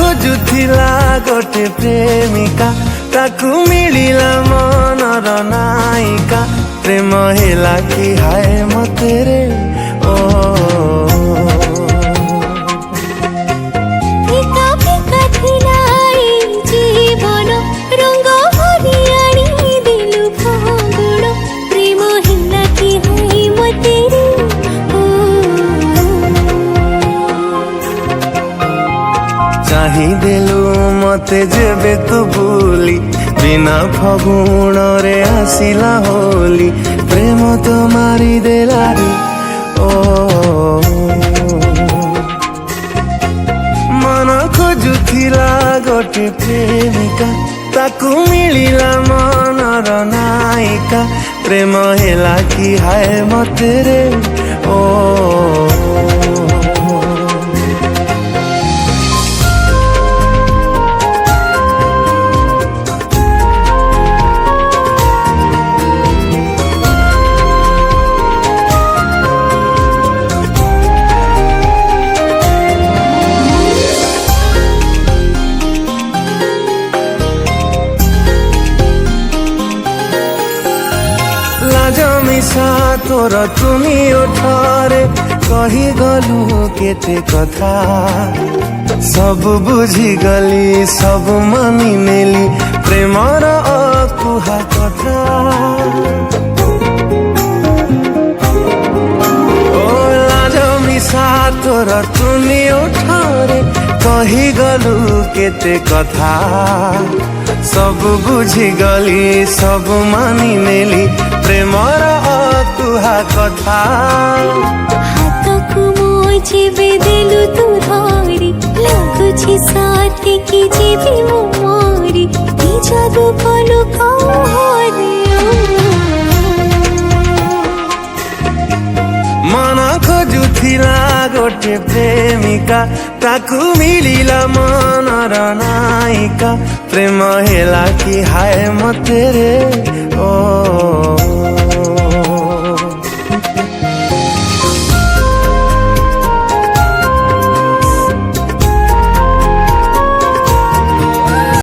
खोजुथिला गोटे प्रेमिका ताकू मिलिला मनर नायिका प्रेम हेला कि हाय मते रे ओ फिका फिका थिला जीवन रंग भरी आनी दिलु फागुण प्रेम हेला कि हाय मते रे चाही देलु मते जेबे तू भूली बिना फगुण रे आसिला होली प्रेम तो मारी देला रे ओ मन खोजुथिला गोटे प्रेमिका ताकू मिलिला मनर नायिका प्रेम हेला कि हाय मते रे ओ जमिसा तोर तुमी ओठरे कही गलु केते कथा सब बुझी गली सब मानी नेली प्रेमर अकुहा कथा ओ जमिसा तोर तुमी ओठरे कही गलु केते कथा सब बुझी गली सब मानी नेली प्रेमर अकुहा कथा हाथ को मोजिबे देलु तू धरी लागुछि साथी कि जीवी मो मोरी ती जादू कलु कहरे मन खोजुथिला गोटे प्रेमिका ताकू मिलिला मनर नायिका प्रेम हेला कि हाय मते रे ओ